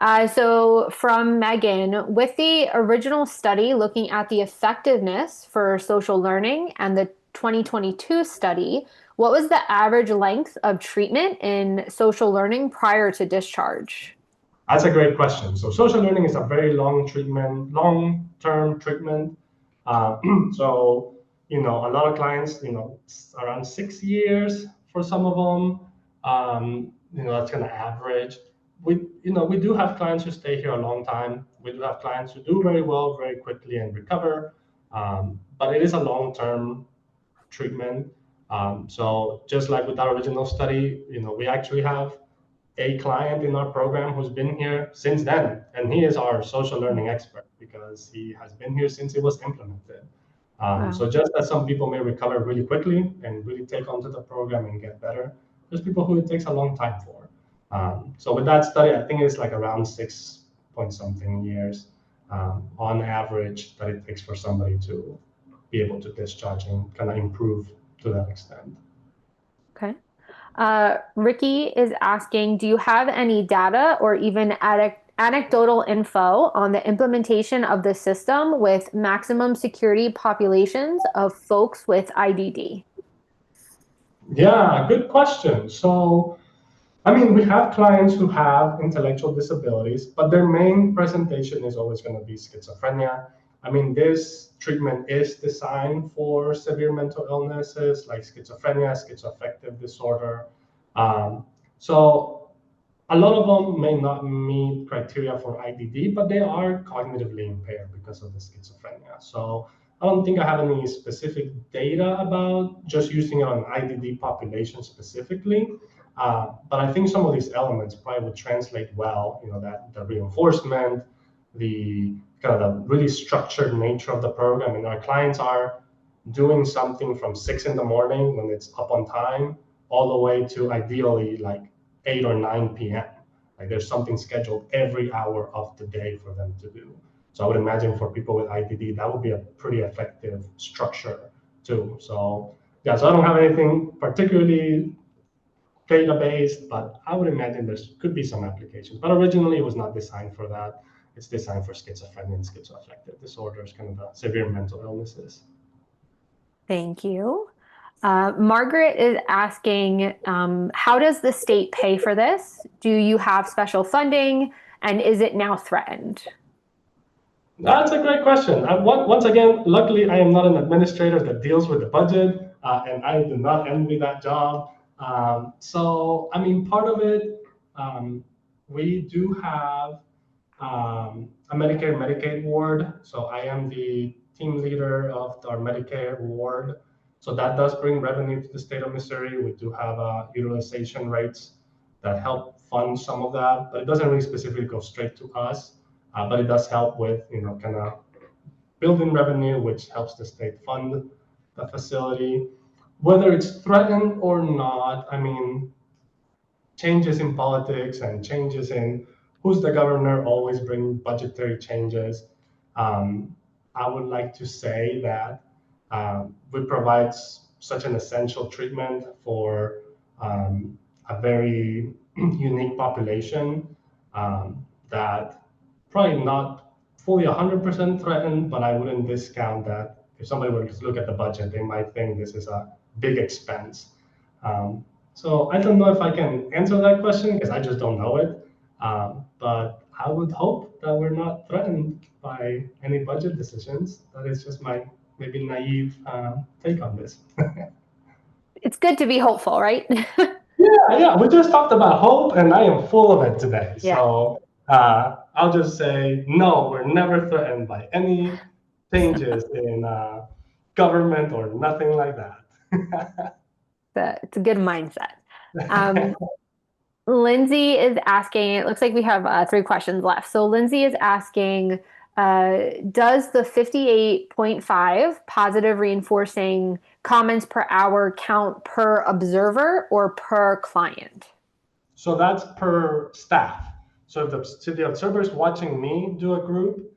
Emily. So from Megan, with the original study looking at the effectiveness for social learning and the 2022 study, what was the average length of treatment in social learning prior to discharge? That's a great question. So social learning is a very long-term treatment. So, a lot of clients, it's around 6 years for some of them. That's kind of average. We do have clients who stay here a long time. We do have clients who do very well, very quickly and recover. But it is a long-term treatment. So just like with our original study, we actually have a client in our program who's been here since then, and he is our social learning expert because he has been here since it was implemented. So just as some people may recover really quickly and really take onto the program and get better, there's people who it takes a long time for. So with that study, I think it's like around 6 point something years on average that it takes for somebody to be able to discharge and kind of improve to that extent. Okay. Ricky is asking, do you have any data or even anecdotal info on the implementation of the system with maximum security populations of folks with IDD? Yeah, good question. So, we have clients who have intellectual disabilities, but their main presentation is always going to be schizophrenia. This treatment is designed for severe mental illnesses like schizophrenia, schizoaffective disorder. So a lot of them may not meet criteria for IDD, but they are cognitively impaired because of the schizophrenia. So I don't think I have any specific data about just using it on IDD population specifically. But I think some of these elements probably would translate well, that the reinforcement, the kind of the really structured nature of the program, and our clients are doing something from 6 in the morning when it's up on time, all the way to ideally like 8 or 9 p.m. Like there's something scheduled every hour of the day for them to do. So I would imagine for people with IDD, that would be a pretty effective structure too. So yeah, so I don't have anything particularly data-based, but I would imagine there could be some applications. But originally it was not designed for that. It's designed for schizophrenia and schizoaffective disorders, kind of the severe mental illnesses. Thank you. Margaret is asking, how does the state pay for this? Do you have special funding, and is it now threatened? That's a great question. Once again, luckily, I am not an administrator that deals with the budget, and I do not envy that job. So, part of it, we do have a Medicare/Medicaid ward. So I am the team leader of our Medicare ward. So that does bring revenue to the state of Missouri. We do have utilization rates that help fund some of that, but it doesn't really specifically go straight to us. But it does help with, kind of building revenue, which helps the state fund the facility. Whether it's threatened or not, I mean, changes in politics and changes in who's the governor always bring budgetary changes. Um, I would like to say that we provide such an essential treatment for a very unique population that probably not fully 100% threatened, but I wouldn't discount that. If somebody were to look at the budget, they might think this is a big expense. Um, so I don't know if I can answer that question because I just don't know it. But I would hope that we're not threatened by any budget decisions. That is just my maybe naive take on this. It's good to be hopeful, right? Yeah. We just talked about hope, and I am full of it today. Yeah. So I'll just say no. We're never threatened by any changes in government or nothing like that. It's a good mindset. Lindsay is asking, it looks like we have 3 questions left. So Lindsay is asking, does the 58.5 positive reinforcing comments per hour count per observer or per client? So that's per staff. So if the observers watching me do a group,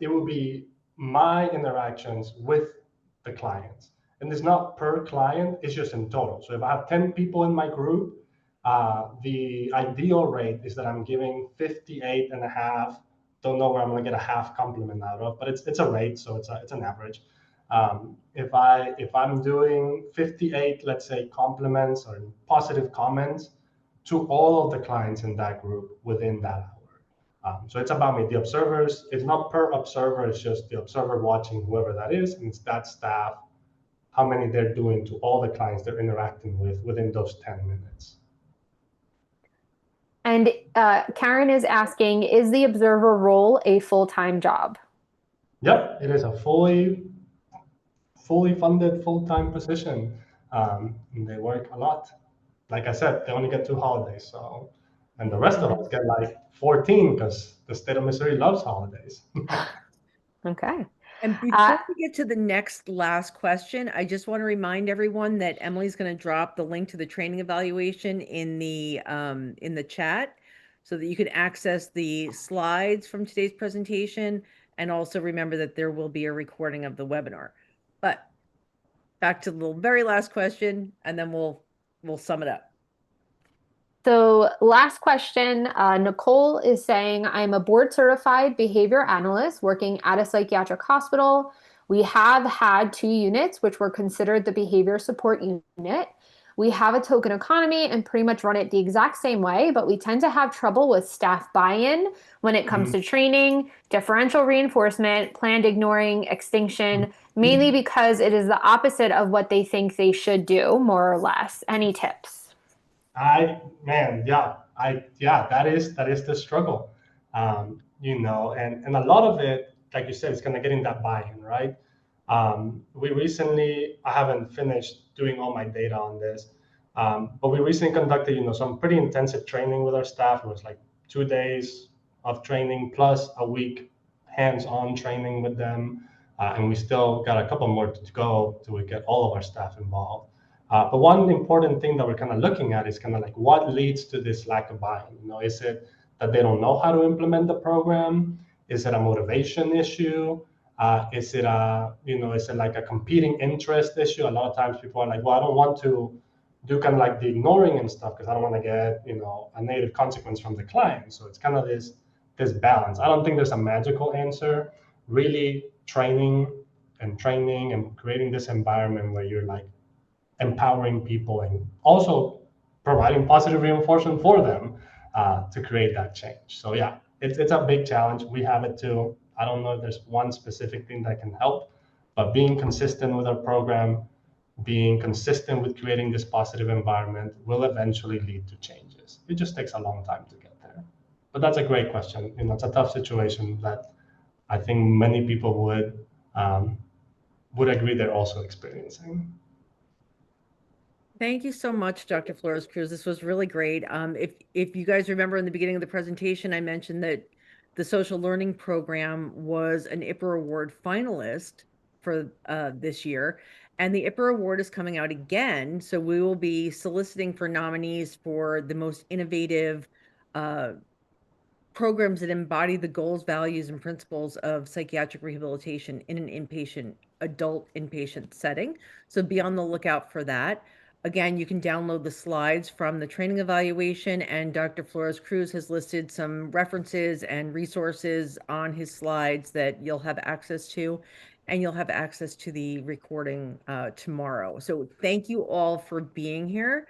it will be my interactions with the clients. And it's not per client, it's just in total. So if I have 10 people in my group, the ideal rate is that I'm giving 58 and a half. Don't know where I'm going to get a half compliment out of, but it's a rate, so it's an average. If I'm doing 58, let's say, compliments or positive comments to all of the clients in that group within that hour. So it's about me. The observers, it's not per observer, it's just the observer watching whoever that is, and it's that staff, how many they're doing to all the clients they're interacting with within those 10 minutes. And Karen is asking, is the observer role a full-time job? Yep, it is a fully funded, full-time position. And they work a lot. Like I said, they only get 2 holidays. So, and the rest of us get like 14 because the state of Missouri loves holidays. Okay. And before we get to the last question, I just want to remind everyone that Emily's going to drop the link to the training evaluation in the chat so that you can access the slides from today's presentation, and also remember that there will be a recording of the webinar. But back to the very last question, and then we'll sum it up. So last question, Nicole is saying, I'm a board certified behavior analyst working at a psychiatric hospital. We have had 2 units, which were considered the behavior support unit. We have a token economy and pretty much run it the exact same way, but we tend to have trouble with staff buy-in when it comes to training, differential reinforcement, planned ignoring, extinction, mainly because it is the opposite of what they think they should do, more or less. Any tips? That is the struggle, and a lot of it, like you said, is kind of getting that buy-in, right? I haven't finished doing all my data on this, but we recently conducted, some pretty intensive training with our staff. It was like 2 days of training plus a week hands-on training with them, and we still got a couple more to go till we get all of our staff involved. But one important thing that we're kind of looking at is kind of like what leads to this lack of buy-in. Is it that they don't know how to implement the program? Is it a motivation issue? Is it like a competing interest issue? A lot of times people are like, well, I don't want to do kind of like the ignoring and stuff because I don't want to get, a negative consequence from the client. So it's kind of this balance. I don't think there's a magical answer. Really training and creating this environment where you're like empowering people and also providing positive reinforcement for them to create that change. So yeah, it's a big challenge. We have it too. I don't know if there's one specific thing that can help, but being consistent with our program, being consistent with creating this positive environment will eventually lead to changes. It just takes a long time to get there. But that's a great question. It's a tough situation that I think many people would agree they're also experiencing. Thank you so much, Dr. Flores Cruz. This was really great. If you guys remember in the beginning of the presentation, I mentioned that the social learning program was an IPPER Award finalist for this year. And the IPPER Award is coming out again. So we will be soliciting for nominees for the most innovative programs that embody the goals, values, and principles of psychiatric rehabilitation in an adult inpatient setting. So be on the lookout for that. Again, you can download the slides from the training evaluation, and Dr. Flores-Cruz has listed some references and resources on his slides that you'll have access to, and you'll have access to the recording tomorrow. So thank you all for being here.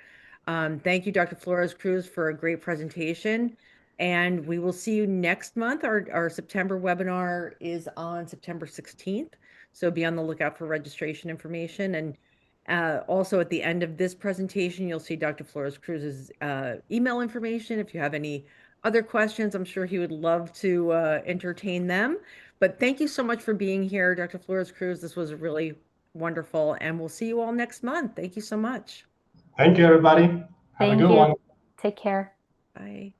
Thank you, Dr. Flores-Cruz, for a great presentation. And we will see you next month. Our September webinar is on September 16th. So be on the lookout for registration information. And also at the end of this presentation, you'll see Dr. Flores-Cruz's email information. If you have any other questions, I'm sure he would love to entertain them. But thank you so much for being here, Dr. Flores-Cruz. This was really wonderful. And we'll see you all next month. Thank you so much. Thank you, everybody. Have a good one. Take care. Bye.